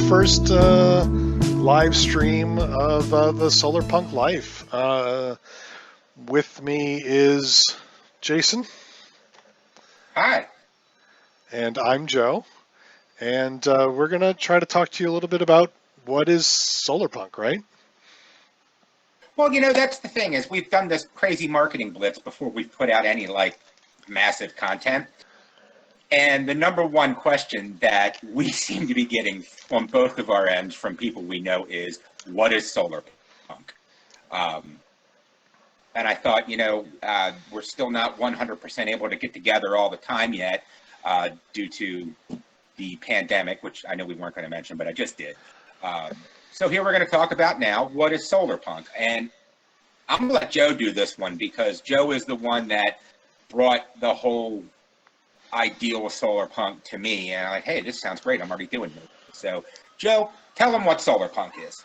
first live stream of the Solarpunk life. With me is Jason. Hi. And I'm Joe. And we're going to try to talk to you a little bit about what is Solarpunk, right? Well, that's the thing is we've done this crazy marketing blitz before we've put out any massive content. And the number one question that we seem to be getting on both of our ends from people we know is, what is Solarpunk? And I thought, we're still not 100% able to get together all the time yet due to the pandemic, which I know we weren't going to mention, but I just did. So here we're going to talk about now, what is Solarpunk? And I'm going to let Joe do this one because Joe is the one that brought the whole ideal of Solarpunk to me. And I'm like, hey, this sounds great. I'm already doing it. So, Joe, tell them what Solarpunk is.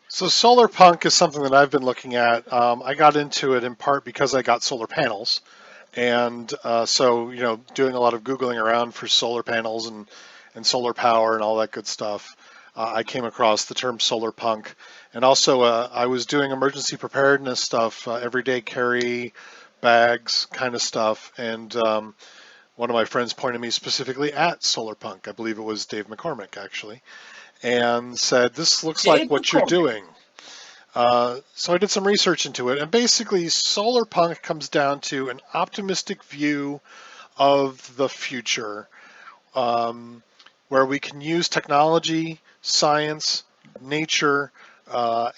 So Solarpunk is something that I've been looking at. I got into it in part because I got solar panels. And so, doing a lot of Googling around for solar panels and solar power and all that good stuff. I came across the term Solarpunk, and also I was doing emergency preparedness stuff, everyday carry bags kind of stuff, and one of my friends pointed me specifically at Solarpunk. I believe it was Dave McCormick actually, and said, "This looks like what you're doing." So I did some research into it, and basically Solarpunk comes down to an optimistic view of the future, where we can use technology, science, nature,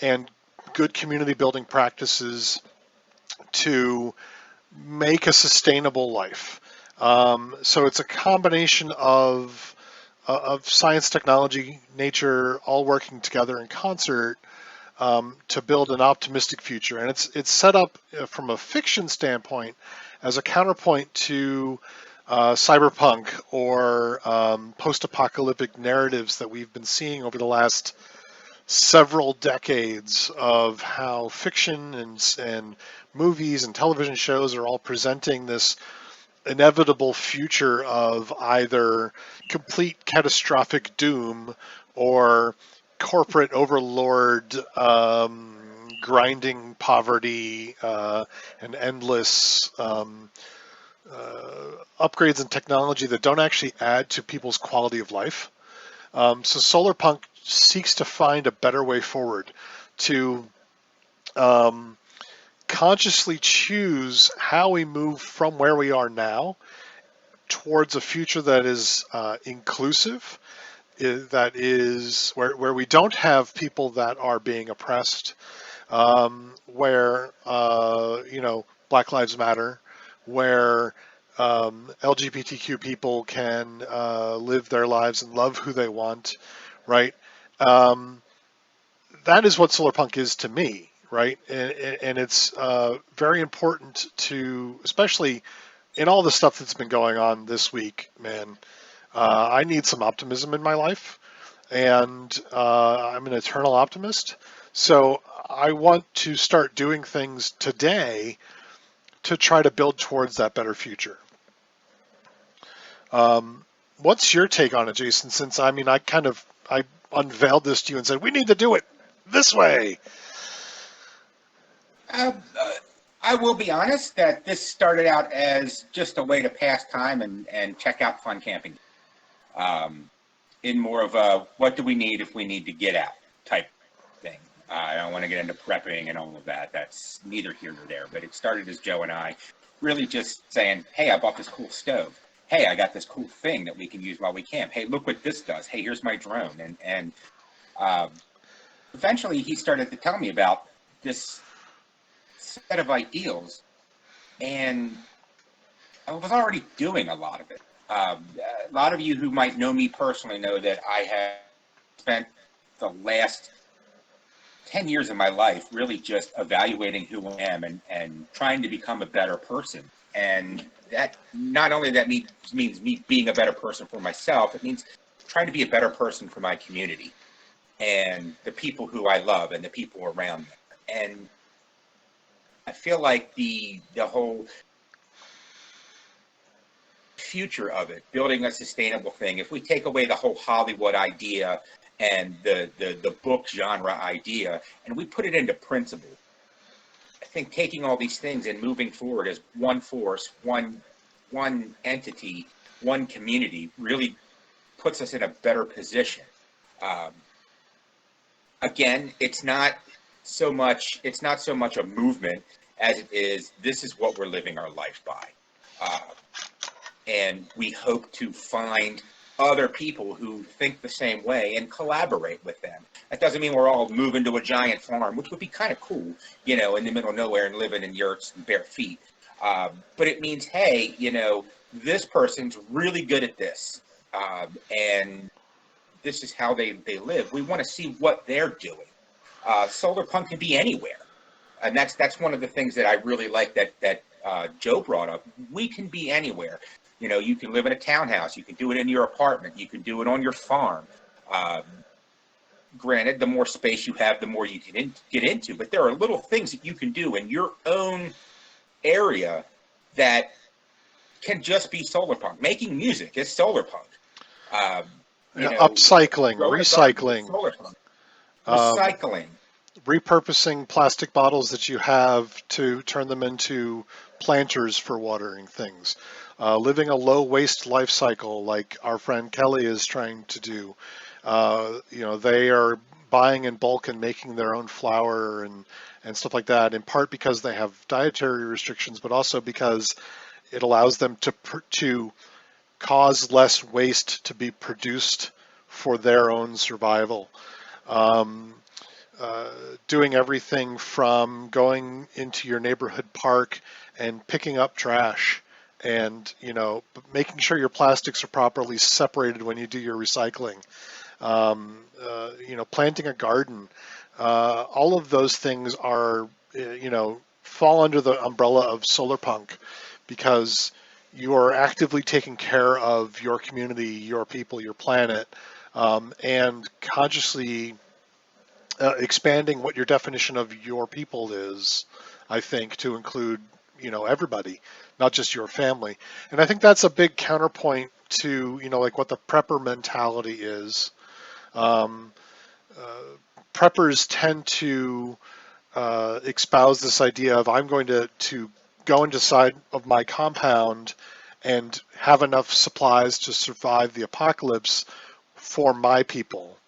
and good community building practices to make a sustainable life. So it's a combination of science, technology, nature, all working together in concert to build an optimistic future. And it's set up from a fiction standpoint as a counterpoint to cyberpunk or post-apocalyptic narratives that we've been seeing over the last several decades of how fiction and movies and television shows are all presenting this inevitable future of either complete catastrophic doom or corporate overlord grinding poverty and endless upgrades in technology that don't actually add to people's quality of life. So Solarpunk seeks to find a better way forward to consciously choose how we move from where we are now towards a future that is inclusive, that is where we don't have people that are being oppressed, where Black Lives Matter, where LGBTQ people can live their lives and love who they want, right? That is what Solarpunk is to me, right? And it's very important to, especially in all the stuff that's been going on this week, man. I need some optimism in my life, and I'm an eternal optimist. So I want to start doing things today to try to build towards that better future. What's your take on it, Jason? Since I unveiled this to you and said we need to do it this way. I will be honest that this started out as just a way to pass time and check out fun camping. In more of a what do we need if we need to get out type thing. I don't want to get into prepping and all of that. That's neither here nor there. But it started as Joe and I really just saying, hey, I bought this cool stove. Hey, I got this cool thing that we can use while we camp. Hey, look what this does. Hey, here's my drone. And eventually he started to tell me about this set of ideals. And I was already doing a lot of it. A lot of you who might know me personally know that I have spent the last 10 years of my life really just evaluating who I am and trying to become a better person. And that not only that means me being a better person for myself, it means trying to be a better person for my community and the people who I love and the people around me. And I feel like the whole future of it, building a sustainable thing, if we take away the whole Hollywood idea and the book genre idea, and we put it into principle, I think taking all these things and moving forward as one force, one entity, one community really puts us in a better position. Um, Again, it's not so much a movement as it is, this is what we're living our life by. Uh, and we hope to find other people who think the same way and collaborate with them. That doesn't mean we're all moving to a giant farm, which would be kind of cool, you know, in the middle of nowhere and living in yurts and bare feet. But it means, hey, you know, this person's really good at this, and this is how they live. We want to see what they're doing. Solarpunk can be anywhere, and that's one of the things that I really like that Joe brought up. We can be anywhere. You know, you can live in a townhouse. You can do it in your apartment. You can do it on your farm. Granted, the more space you have, the more you can get into. But there are little things that you can do in your own area that can just be solarpunk. Making music is solarpunk. You know, Upcycling, growing a garden is recycling, solarpunk. um, Recycling. repurposing plastic bottles that you have to turn them into planters for watering things, living a low waste life cycle like our friend Kelly is trying to do. You know, they are buying in bulk and making their own flour and stuff like that, in part because they have dietary restrictions, but also because it allows them to cause less waste to be produced for their own survival. Um, Doing everything from going into your neighborhood park and picking up trash and, you know, making sure your plastics are properly separated when you do your recycling. You know, planting a garden. All of those things are, you know, fall under the umbrella of solarpunk because you are actively taking care of your community, your people, your planet, and consciously expanding what your definition of your people is, I think, to include, you know, everybody, not just your family. And I think that's a big counterpoint to, you know, like what the prepper mentality is. Um, Preppers tend to espouse this idea of I'm going to go inside of my compound and have enough supplies to survive the apocalypse for my people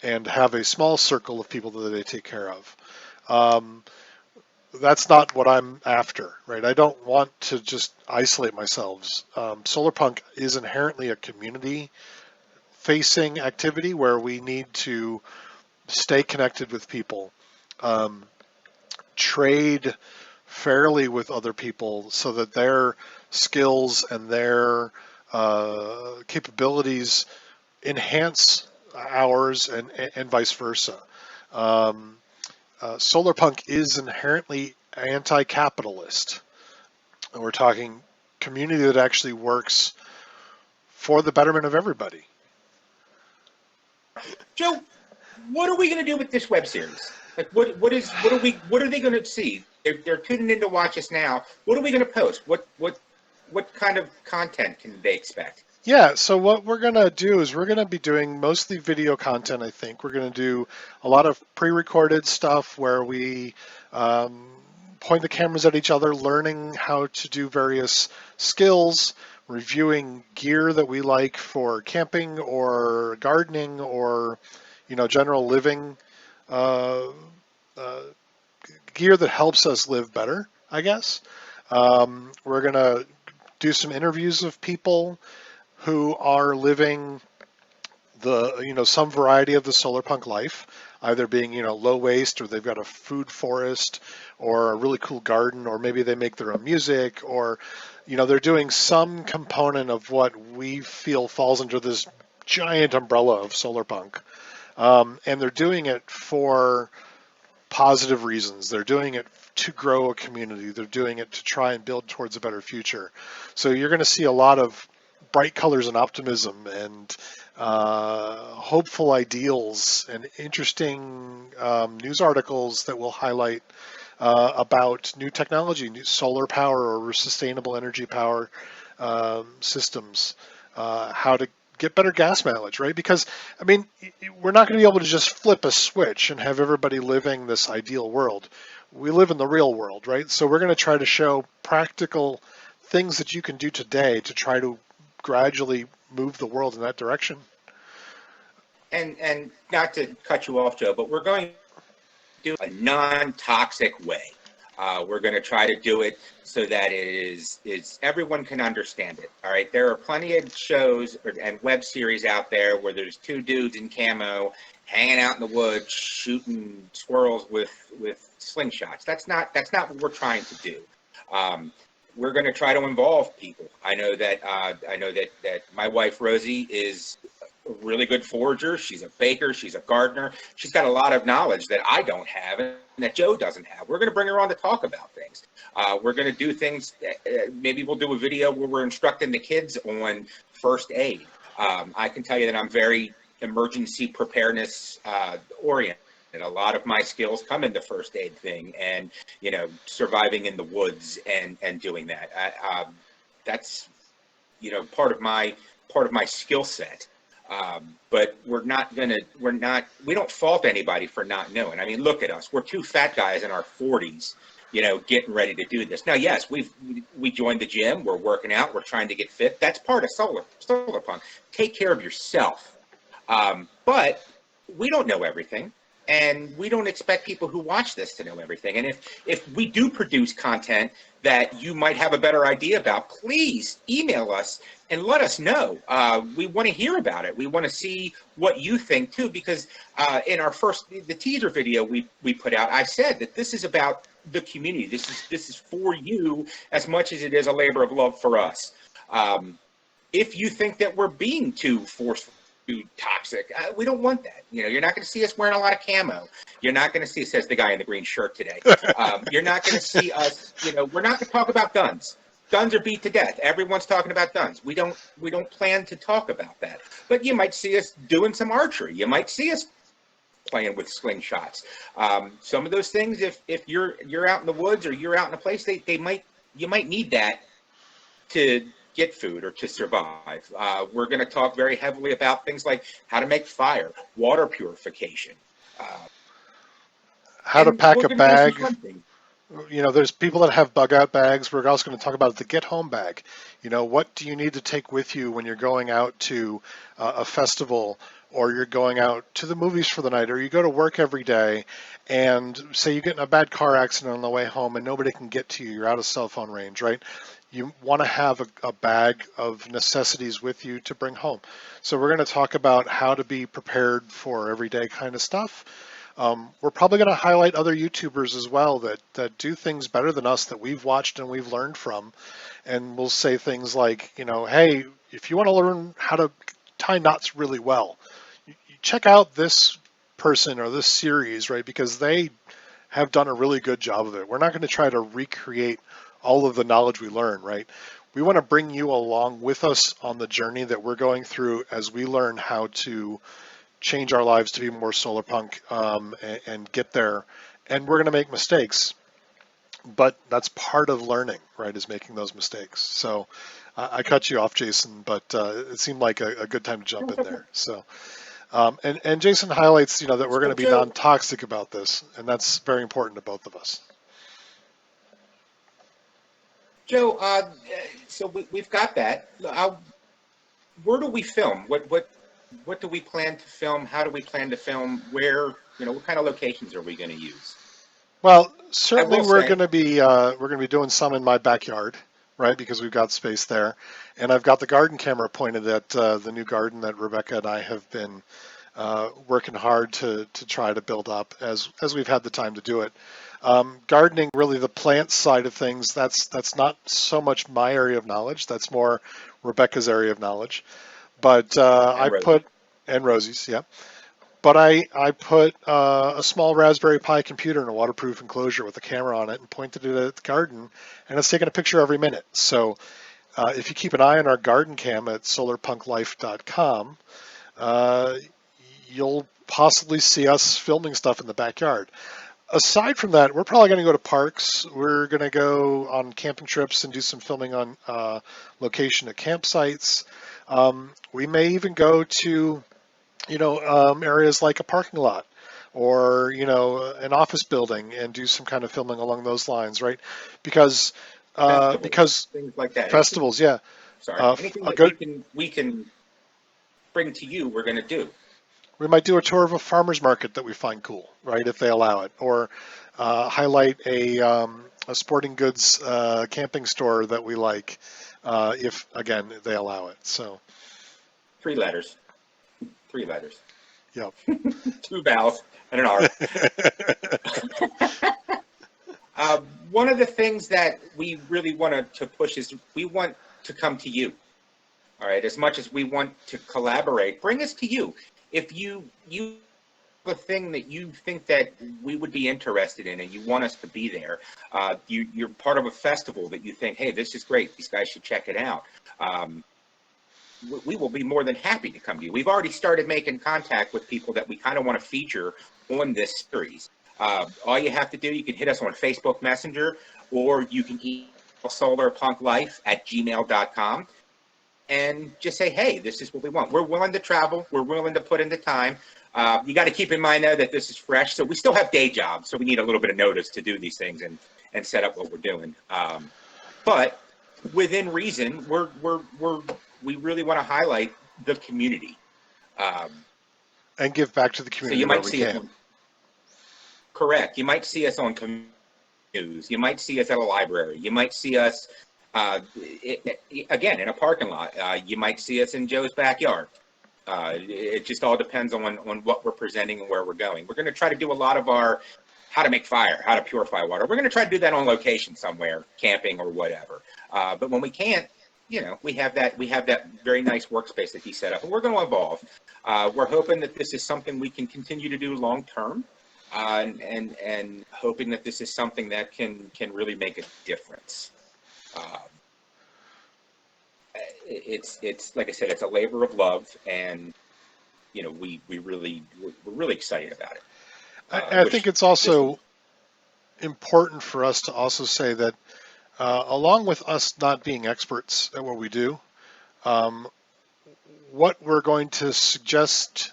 and have a small circle of people that they take care of. Um, that's not what I'm after, right? I don't want to just isolate myself. Solarpunk is inherently a community facing activity where we need to stay connected with people, um, trade fairly with other people so that their skills and their capabilities enhance ours and vice versa. Um, Solarpunk is inherently anti-capitalist. We're talking community that actually works for the betterment of everybody. Joe, what are we going to do with this web series? Like, what are they going to see? They're tuning in to watch us now. What are we going to post? What kind of content can they expect? Yeah, so what we're going to do is we're going to be doing mostly video content, I think. We're going to do a lot of pre-recorded stuff where we um, point the cameras at each other, learning how to do various skills, reviewing gear that we like for camping or gardening or, you know, general living, uh, uh, gear that helps us live better, I guess. We're going to do some interviews of people who are living the, you know, some variety of the solarpunk life, either being, you know, low waste, or they've got a food forest or a really cool garden, or maybe they make their own music, or, you know, they're doing some component of what we feel falls under this giant umbrella of solarpunk. And they're doing it for positive reasons. They're doing it to grow a community. They're doing it to try and build towards a better future. So you're going to see a lot of bright colors and optimism and hopeful ideals and interesting news articles that will highlight about new technology, new solar power or sustainable energy power, systems, how to get better gas mileage, right? Because, I mean, we're not going to be able to just flip a switch and have everybody living this ideal world. We live in the real world, right? So we're going to try to show practical things that you can do today to try to gradually move the world in that direction. And not to cut you off, Joe, but we're going to do a non-toxic way. We're going to try to do it so that is everyone can understand it. All right, there are plenty of shows and web series out there where there's two dudes in camo hanging out in the woods shooting squirrels with slingshots. That's not what we're trying to do. We're going to try to involve people. I know that my wife Rosie is a really good forager. She's a baker. She's a gardener. She's got a lot of knowledge that I don't have and that Joe doesn't have. We're going to bring her on to talk about things. We're going to do things. Maybe we'll do a video where we're instructing the kids on first aid. I can tell you that I'm very emergency preparedness oriented. And a lot of my skills come in the first aid thing and, surviving in the woods and doing that. That's, part of my skill set. But we don't fault anybody for not knowing. I mean, look at us. We're two fat guys in our 40s, getting ready to do this. Now, yes, we joined the gym. We're working out. We're trying to get fit. That's part of Solarpunk. Take care of yourself. But we don't know everything. And we don't expect people who watch this to know everything. And if we do produce content that you might have a better idea about, please email us and let us know. We want to hear about it. We want to see what you think too, because in the teaser video we put out, I said that this is about the community. This is for you as much as it is a labor of love for us. If you think that we're being too forceful, too toxic, we don't want that. You're not going to see us wearing a lot of camo. You're not going to see, says the guy in the green shirt today. You're not going to see us, we're not going to talk about guns. Guns are beat to death. Everyone's talking about guns. We don't plan to talk about that. But you might see us doing some archery. You might see us playing with slingshots. Some of those things, if you're out in the woods or you're out in a place, you might need that to get food or to survive. We're going to talk very heavily about things like how to make fire, water purification, How to pack a bag. hunting. There's people that have bug out bags. We're also going to talk about the get home bag. What do you need to take with you when you're going out to a festival, or you're going out to the movies for the night, or you go to work every day and say you get in a bad car accident on the way home and nobody can get to you. You're out of cell phone range, right? You want to have a bag of necessities with you to bring home. So we're going to talk about how to be prepared for everyday kind of stuff. We're probably going to highlight other YouTubers as well that do things better than us that we've watched and we've learned from. And we'll say things like, hey, if you want to learn how to tie knots really well, you check out this person or this series, right? Because they have done a really good job of it. We're not going to try to recreate all of the knowledge we learn, right? We want to bring you along with us on the journey that we're going through as we learn how to change our lives to be more solarpunk and get there. And we're going to make mistakes, but that's part of learning, right, is making those mistakes. So I cut you off, Jason, but it seemed like a good time to jump in there. So and Jason highlights, that we're going to be non-toxic about this, and that's very important to both of us. Joe, so we've got that. Where do we film? What do we plan to film? How do we plan to film? Where, what kind of locations are we going to use? Well, certainly we're going to be doing some in my backyard, right? Because we've got space there, and I've got the garden camera pointed at the new garden that Rebecca and I have been working hard to try to build up as we've had the time to do it. Gardening, really the plant side of things, that's not so much my area of knowledge. That's more Rebecca's area of knowledge. But and Rosie's, yeah. But I put a small Raspberry Pi computer in a waterproof enclosure with a camera on it and pointed it at the garden, and it's taking a picture every minute. So if you keep an eye on our garden cam at solarpunklife.com, you'll possibly see us filming stuff in the backyard. aside from that, we're probably going to go to parks. We're going to go on camping trips and do some filming on location at campsites. We may even go to, areas like a parking lot or, an office building and do some kind of filming along those lines, right? Because Festivals, because things like that. Anything, festivals, yeah. sorry, anything A that good we can bring to you, we're going to do. We might do a tour of a farmer's market that we find cool, right, if they allow it, or highlight a sporting goods camping store that we like, if again they allow it. So, 3 letters. 3 letters. yeah. 2 vowels and an R. One of the things that we really want to push is we want to come to you. All right, as much as we want to collaborate, bring us to you. If you have a thing that you think that we would be interested in and you want us to be there, you're part of a festival that you think, hey, this is great, these guys should check it out. We will be more than happy to come to you. We've already started making contact with people that we kind of want to feature on this series. All you have to do, you can hit us on Facebook Messenger, or you can email solarpunklife@gmail.com and just say, hey, this is what we want. We're willing to travel. We're willing to put in the time. You got to keep in mind, though, that this is fresh. So we still have day jobs. So we need a little bit of notice to do these things and set up what we're doing. But within reason, we really want to highlight the community. And give back to the So community you where might we see can. us. Correct. You might see us on news. You might see us at a library. You might see us, again, in a parking lot. You might see us in Joe's backyard. It just all depends on what we're presenting and where we're going. We're going to try to do a lot of our how to make fire, how to purify water. We're going to try to do that on location somewhere, camping or whatever. But when we can't, we have that very nice workspace that he set up, and we're going to evolve. We're hoping that this is something we can continue to do long term. And hoping that this is something that can really make a difference. It's like I said, it's a labor of love, and we're really excited about it. I think it's also important for us to also say that along with us not being experts at what we do, what we're going to suggest,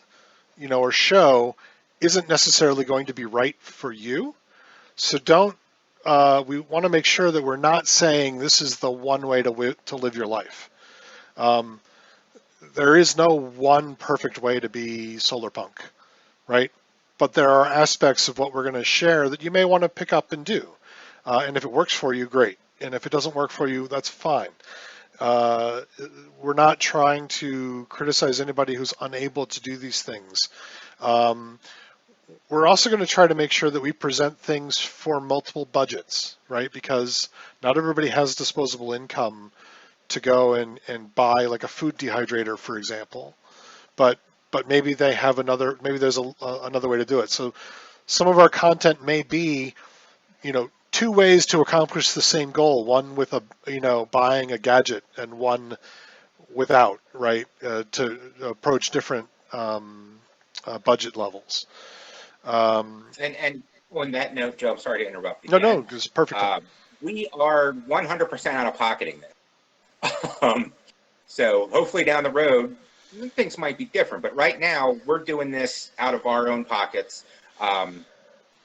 or show isn't necessarily going to be right for you. So don't, we want to make sure that we're not saying this is the one way to live your life. There is no one perfect way to be Solarpunk, right? But there are aspects of what we're going to share that you may want to pick up and do. And if it works for you, great. And if it doesn't work for you, that's fine. We're not trying to criticize anybody who's unable to do these things. We're also going to try to make sure that we present things for multiple budgets, right? Because not everybody has disposable income to go and buy like a food dehydrator, for example. But maybe they have maybe there's another way to do it. So some of our content may be, 2 ways to accomplish the same goal. One with buying a gadget, and one without, right? To approach different budget levels. And on that note, Joe, I'm sorry to interrupt you. No, it's perfect. We are 100% out of pocketing this. So hopefully down the road, things might be different. But right now, we're doing this out of our own pockets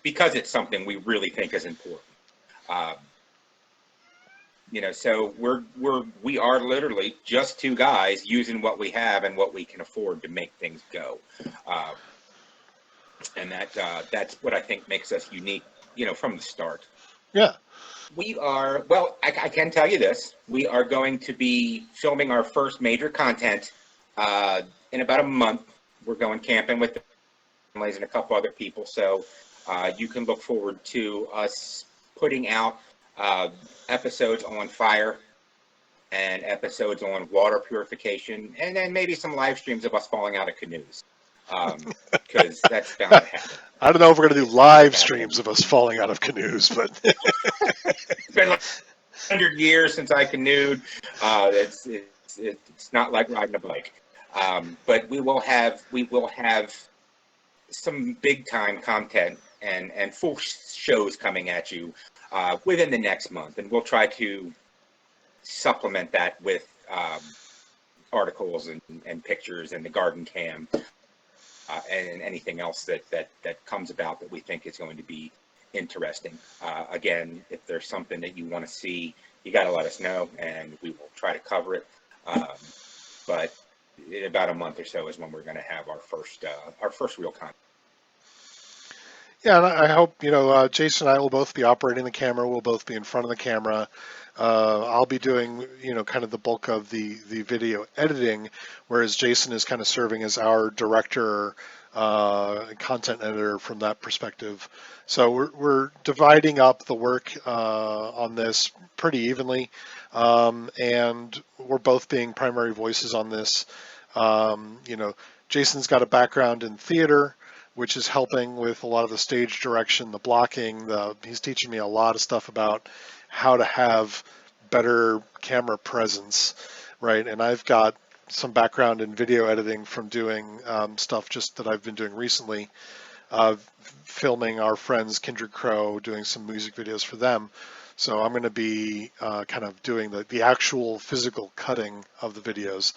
because it's something we really think is important. So we are literally just 2 guys using what we have and what we can afford to make things go. And that's what I think makes us unique, from the start. Yeah. We are, well, I can tell you this. We are going to be filming our first major content in about a month. We're going camping with the families and a couple other people. So you can look forward to us putting out episodes on fire and episodes on water purification, and then maybe some live streams of us falling out of canoes. Because that's bound to happen. I don't know if we're going to do live streams of us falling out of canoes, but It's been like 100 years since I canoed. It's not like riding a bike. But we will have some big time content and full shows coming at you within the next month, and we'll try to supplement that with articles and pictures and the garden cam and anything else that comes about that we think is going to be interesting. Again, if there's something that you want to see, you got to let us know, and we will try to cover it. But in about a month or so is when we're going to have our first real content. Yeah, and I hope, Jason and I will both be operating the camera. We'll both be in front of the camera. I'll be doing, kind of the bulk of the video editing, whereas Jason is kind of serving as our director, content editor from that perspective. So we're dividing up the work on this pretty evenly, and we're both being primary voices on this. Jason's got a background in theater, which is helping with a lot of the stage direction, the blocking. He's teaching me a lot of stuff about how to have better camera presence, right? And I've got some background in video editing from doing stuff just that I've been doing recently, filming our friends Kindred Crow, doing some music videos for them. So I'm going to be kind of doing the actual physical cutting of the videos.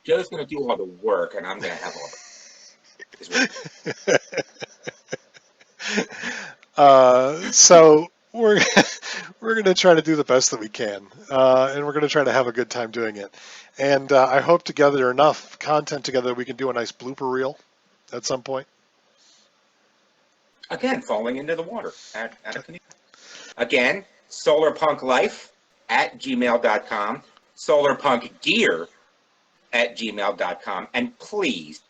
Joe's going to do all the work, and I'm going to have all the so we're going to try to do the best that we can, and we're going to try to have a good time doing it. And I hope to gather enough content together that we can do a nice blooper reel at some point. Again, falling into the water at a canoe. Again, solarpunklife@gmail.com, solarpunkgear@gmail.com, and please,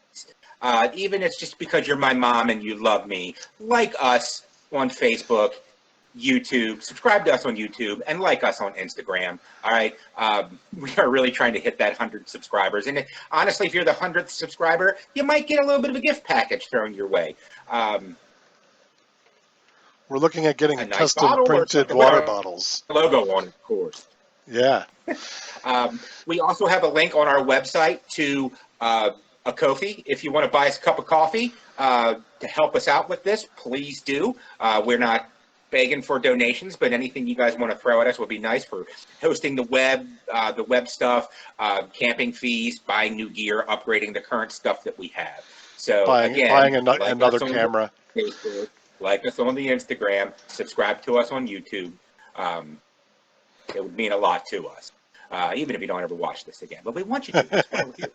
even if it's just because you're my mom and you love me, like us on Facebook, YouTube, subscribe to us on YouTube, and like us on Instagram. All right, we are really trying to hit that 100 subscribers, and honestly, if you're the 100th subscriber, you might get a little bit of a gift package thrown your way. We're looking at getting nice custom printed water bottles. Logo on it, of course. Yeah. We also have a link on our website to a Ko-fi. If you want to buy us a cup of coffee to help us out with this, please do. We're not begging for donations, but anything you guys want to throw at us would be nice for hosting the web stuff, camping fees, buying new gear, upgrading the current stuff that we have. So buying another camera. Facebook, like us on the Instagram, subscribe to us on YouTube. It would mean a lot to us, even if you don't ever watch this again. But we want you to. That's why we're here.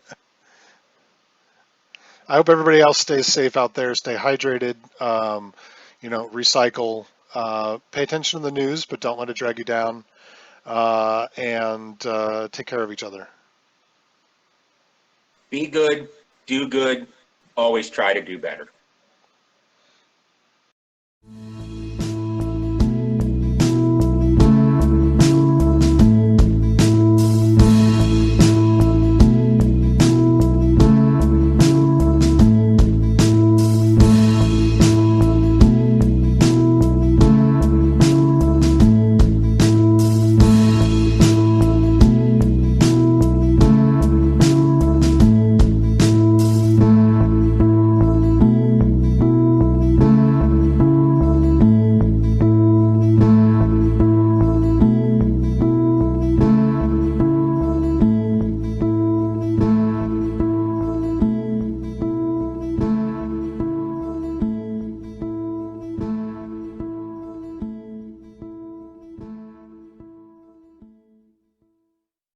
I hope everybody else stays safe out there. Stay hydrated. Recycle. Pay attention to the news, but don't let it drag you down. And take care of each other. Be good. Do good. Always try to do better.